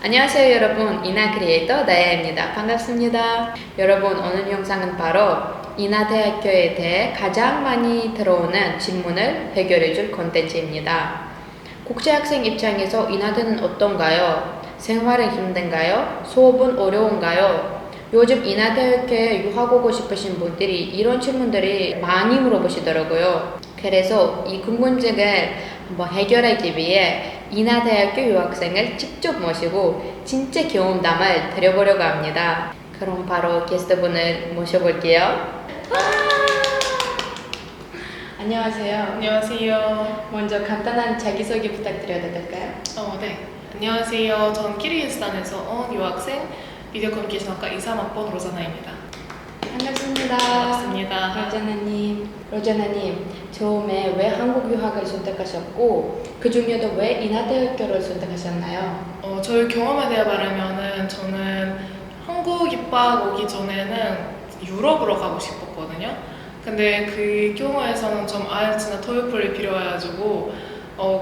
안녕하세요 여러분, 이나 크리에이터 나야입니다. 반갑습니다. 여러분, 오늘 영상은 바로 이나대학교에 대해 가장 많이 들어오는 질문을 해결해줄 콘텐츠입니다. 국제학생 입장에서 이나대는 어떤가요? 생활은 힘든가요? 수업은 어려운가요? 요즘 이나대학교에 유학 오고 싶으신 분들이 이런 질문들이 많이 물어보시더라고요. 그래서 이 궁금증을 한번 해결하기 위해 이나대학교 유학생을 직접 모시고 진짜 경험담을 드려보려고 합니다. 그럼 바로 게스트분을 모셔볼게요. 안녕하세요. 안녕하세요. 먼저 간단한 자기소개 부탁드려도 될까요? 네. 안녕하세요. 전 키르기스탄에서 온 유학생 미디어 커뮤니케이션학과 23학번 로자나입니다. 반갑습니다. 반갑습니다. 로자나님, 처음에 왜 한국 유학을 선택하셨고 그 중에도 왜 이나대학교를 선택하셨나요? 저희 경험에 대해 말하면은 저는 한국 입학 오기 전에는 유럽으로 가고 싶었거든요. 근데 그 경우에서는 좀 IELTS나 토익플이 필요해가지고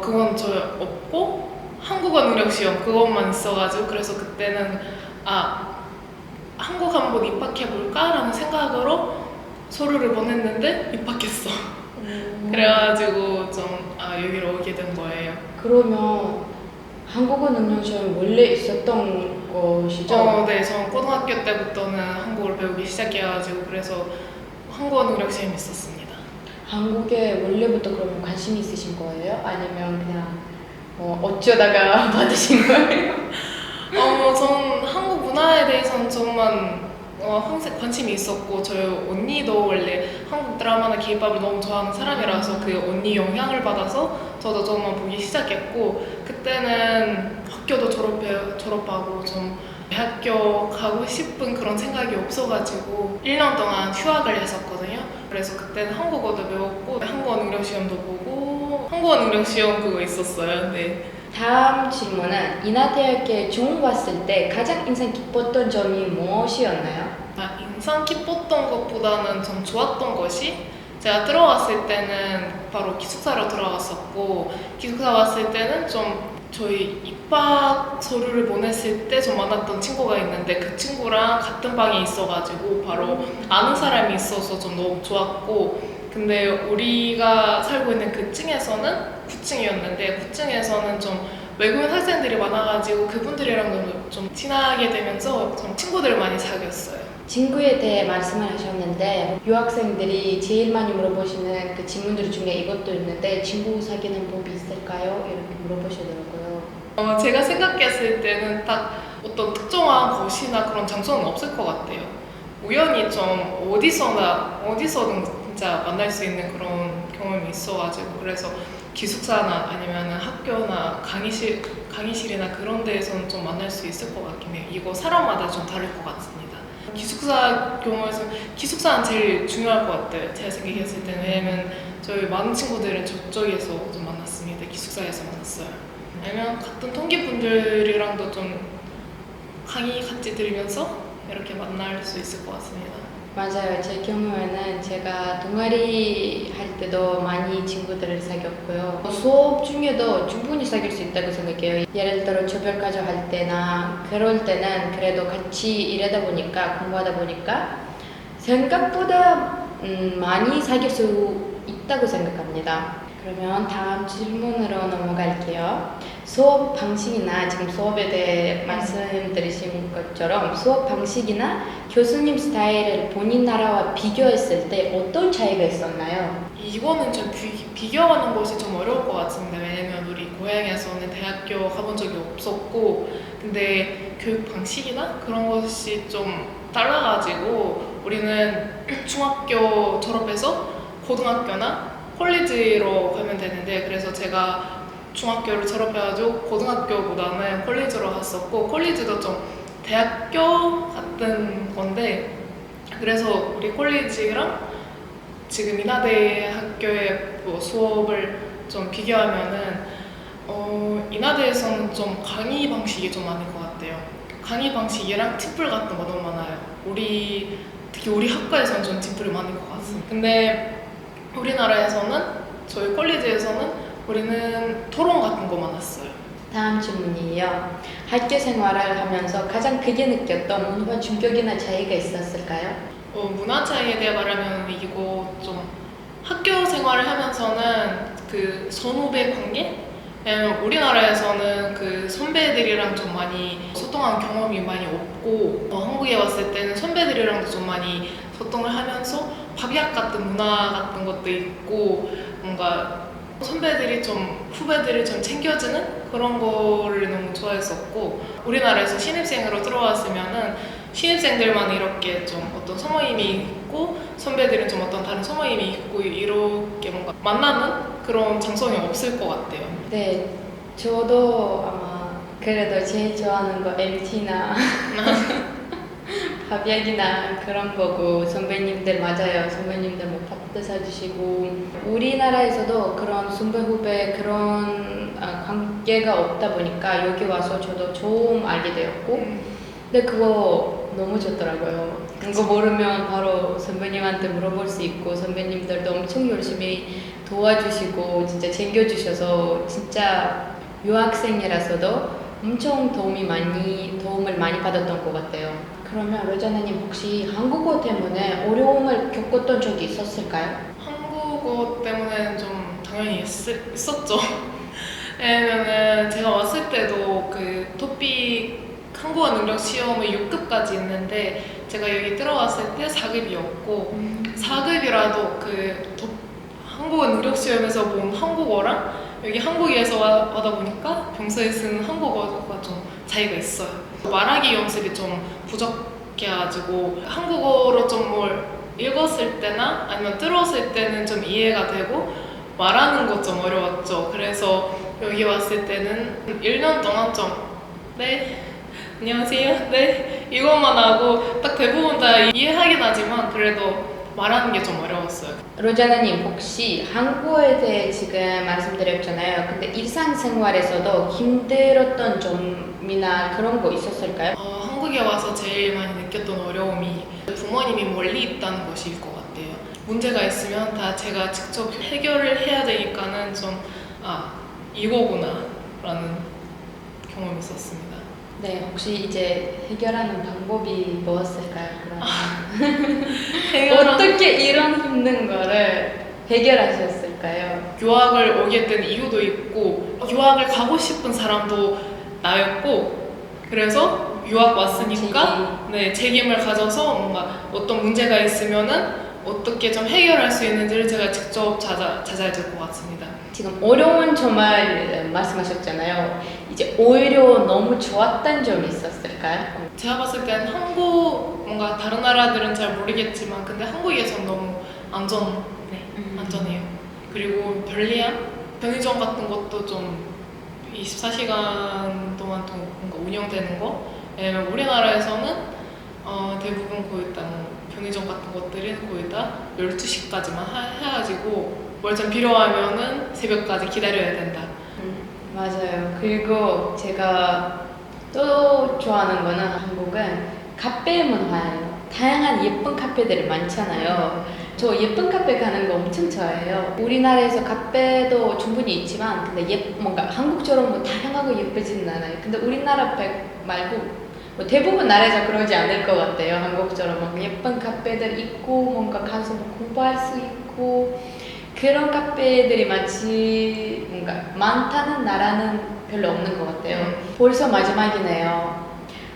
그건 저 없고 한국어 능력 시험 그것만 있어가지고 그래서 그때는 한국 한번 입학해볼까? 라는 생각으로 서류를 보냈는데 입학했어. 그래가지고 좀 여기로 오게 된 거예요. 그러면 한국어 능력 시험이 원래 있었던 것이죠? 네, 전 고등학교 때부터는 한국어를 배우기 시작해가지고 그래서 한국어 능력 시험이 있었습니다. 한국에 원래부터 그러면 관심이 있으신 거예요? 아니면 그냥 어쩌다가 받으신 거예요? 전 한국 문화에 대해서는 정말 항상 관심이 있었고 저희 언니도 원래 한국 드라마나 케이팝을 너무 좋아하는 사람이라서 그 언니 영향을 받아서 저도 정말 보기 시작했고 그때는 학교도 졸업하고 좀 대학교 가고 싶은 그런 생각이 없어가지고 1년 동안 휴학을 했었거든요. 그래서 그때는 한국어도 배웠고 한국어 능력 시험도 보고 한국어 능력 시험 그거 있었어요. 네. 다음 질문은 이나대학교에 처음 왔을 때 가장 인상 깊었던 점이 무엇이었나요? 인상 깊었던 것보다는 좀 좋았던 것이 제가 들어왔을 때는 바로 기숙사로 들어갔었고 기숙사 왔을 때는 좀 저희 입학 서류를 보냈을 때 좀 만났던 친구가 있는데 그 친구랑 같은 방에 있어가지고 바로 아는 사람이 있어서 좀 너무 좋았고 근데 우리가 살고 있는 그 층에서는 9층이었는데 9층에서는 좀 외국인 학생들이 많아가지고 그분들이랑 좀 친하게 되면서 좀 친구들을 많이 사귀었어요. 친구에 대해 말씀을 하셨는데 유학생들이 제일 많이 물어보시는 그 질문들 중에 이것도 있는데 친구 사귀는 법이 있을까요? 이렇게 물어보시더라고요. 제가 생각했을 때는 딱 어떤 특정한 곳이나 그런 장소는 없을 것 같아요. 우연히 좀 어디서든 진짜 만날 수 있는 그런 경험이 있어가지고 그래서 기숙사나 아니면 학교나 강의실이나 그런 데에서는 좀 만날 수 있을 것 같긴 해요. 이거 사람마다 좀 다를 것 같습니다. 기숙사 경우에서 기숙사는 제일 중요할 것 같아요. 제가 생각했을 때는 왜냐면 저희 많은 친구들은 저쪽에서 좀 만났습니다. 기숙사에서 만났어요. 아니면 같은 동기분들이랑도 좀 강의 같이 들으면서 이렇게 만날 수 있을 것 같습니다. 맞아요. 제 경우에는 제가 동아리 할 때도 많이 친구들을 사귀었고요. 수업 중에도 충분히 사귈 수 있다고 생각해요. 예를 들어 조별과제 할 때나 그럴 때는 그래도 같이 일하다 보니까 공부하다 보니까 생각보다 많이 사귈 수 있다고 생각합니다. 그러면 다음 질문으로 넘어갈게요. 수업 방식이나 지금 수업에 대해 말씀드리신 것처럼 수업 방식이나 교수님 스타일을 본인 나라와 비교했을 때 어떤 차이가 있었나요? 이거는 좀 비교하는 것이 좀 어려울 것 같습니다. 왜냐면 우리 고향에서는 대학교 가본 적이 없었고 근데 교육 방식이나 그런 것이 좀 달라가지고 우리는 중학교 졸업해서 고등학교나 콜리지로 가면 되는데 그래서 제가 중학교를 졸업해가지고 고등학교보다는 콜리지로 갔었고 콜리지도 좀 대학교 같은 건데 그래서 우리 콜리지랑 지금 이나대 학교의 수업을 좀 비교하면은 이나대에서는 좀 강의 방식이 좀 많은 것 같아요. 강의 방식이랑 팁플 같은 거 너무 많아요. 특히 우리 학과에서는 좀 팁플이 많은 것 같습니다. 근데 우리나라에서는 저희 콜리지에서는 우리는 토론 같은 거 많았어요. 다음 질문이에요. 학교 생활을 하면서 가장 크게 느꼈던 문화 충격이나 차이가 있었을까요? 문화 차이에 대해 말하면 이거 좀 학교 생활을 하면서는 그 선후배 관계? 왜냐면 우리나라에서는 그 선배들이랑 좀 많이 소통한 경험이 많이 없고 한국에 왔을 때는 선배들이랑도 좀 많이 소통을 하면서 밥약 같은 문화 같은 것도 있고 뭔가 선배들이 좀 후배들을 좀 챙겨주는 그런 거를 너무 좋아했었고 우리나라에서 신입생으로 들어왔으면은 신입생들만 이렇게 좀 어떤 소모임이 있고 선배들은 좀 어떤 다른 소모임이 있고 이렇게 뭔가 만나는 그런 장소이 없을 것 같아요. 네, 저도 아마 그래도 제일 좋아하는 거 MT나 밥약이나 그런 거고 선배님들 맞아요. 선배님들 뭐 밥도 사주시고 우리나라에서도 그런 선배 후배 그런 관계가 없다 보니까 여기 와서 저도 좀 알게 되었고 근데 그거 너무 좋더라고요. 그거 모르면 바로 선배님한테 물어볼 수 있고 선배님들도 엄청 열심히 도와주시고 진짜 챙겨주셔서 진짜 유학생이라서도 엄청 도움을 많이 받았던 것 같아요. 그러면 로자나님 혹시 한국어 때문에 어려움을 겪었던 적이 있었을까요? 한국어 때문에는 좀 당연히 있었죠. 왜냐면은 제가 왔을 때도 그 토픽 한국어 능력 시험을 6급까지 있는데 제가 여기 들어왔을 때 4급이었고 4급이라도 그 한국어 능력 시험에서 본 한국어랑 여기 한국에서 와다 보니까 평소에 쓰는 한국어가 좀 차이가 있어요. 말하기 연습이 좀 부족해가지고 한국어로 좀 뭘 읽었을 때나 아니면 들었을 때는 좀 이해가 되고 말하는 거 좀 어려웠죠. 그래서 여기 왔을 때는 1년 동안 좀 네, 안녕하세요, 네 이것만 하고 딱 대부분 다 이해하긴 하지만 그래도 말하는 게 좀 어려웠어요. 로자나님 혹시 한국어에 대해 지금 말씀드렸잖아요. 근데 일상생활에서도 힘들었던 점이나 그런 거 있었을까요? 한국에 와서 제일 많이 느꼈던 어려움이 부모님이 멀리 있다는 것일 것 같아요. 문제가 있으면 다 제가 직접 해결을 해야 되니까는 좀 이거구나 라는 경험이 있었습니다. 네, 혹시 이제 해결하는 방법이 무엇일까요? 그러면 어떻게 이런 힘든 거를 해결하셨을까요? 유학을 오게 된 이유도 있고 유학을 가고 싶은 사람도 나였고 그래서 유학 왔으니까 책임을 가져서 뭔가 어떤 문제가 있으면은 어떻게 좀 해결할 수 있는지를 제가 직접 찾아야 될 것 같습니다. 지금 어려운 점을 말씀하셨잖아요. 이제 오히려 너무 좋았던 점이 있었을까요? 제가 봤을 땐 한국 뭔가 다른 나라들은 잘 모르겠지만 근데 한국에선 너무 안전해요. 그리고 편리함, 편의점 같은 것도 좀 24시간 동안 뭔가 운영되는 거. 왜냐면 우리나라에서는 대부분 거의 다 편의점 같은 것들이 거의 다 12시까지만 해가지고 뭘 좀 필요하면은 새벽까지 기다려야 된다. 맞아요. 그리고 제가 또 좋아하는 거는 한국은 카페 문화예요. 다양한 예쁜 카페들이 많잖아요. 저 예쁜 카페 가는 거 엄청 좋아해요. 우리나라에서 카페도 충분히 있지만 근데 뭔가 한국처럼 뭐 다양하고 예쁘지는 않아요. 근데 우리나라 말고 뭐 대부분 나라에서 그러지 않을 것 같아요. 한국처럼 막 예쁜 카페들 있고 뭔가 가서 공부할 수 있고 그런 카페들이 마치 뭔가 많다는 나라는 별로 없는 것 같아요. 벌써 마지막이네요.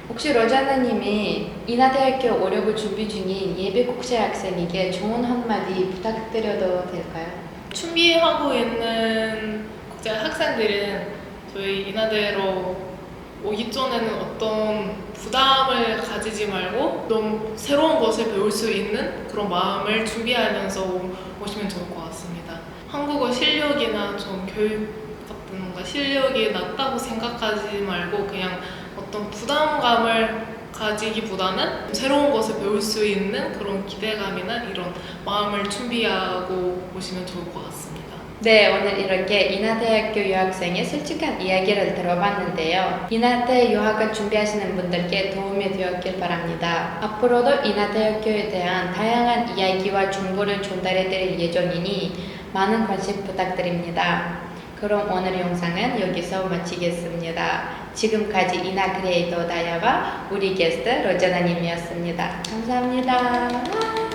혹시 로자나님이 인하대학교 오려고 준비 중인 예비 국제 학생에게 좋은 한마디 부탁드려도 될까요? 준비하고 있는 국제 학생들은 저희 인하대로 오기 전에는 어떤 부담을 가지지 말고 너무 새로운 것을 배울 수 있는 그런 마음을 준비하면서 오시면 좋을 것 같습니다. 한국어 실력이나 좀 교육 같은 뭔가 실력이 낮다고 생각하지 말고 그냥 어떤 부담감을 가지기보다는 새로운 것을 배울 수 있는 그런 기대감이나 이런 마음을 준비하고 오시면 좋을 것 같습니다. 네, 오늘 이렇게 인하대학교 유학생의 솔직한 이야기를 들어봤는데요. 인하대 유학을 준비하시는 분들께 도움이 되었길 바랍니다. 앞으로도 인하대학교에 대한 다양한 이야기와 정보를 전달해 드릴 예정이니 많은 관심 부탁드립니다. 그럼 오늘 영상은 여기서 마치겠습니다. 지금까지 이나 크리에이터 다야와 우리 게스트 로자나님이었습니다. 감사합니다.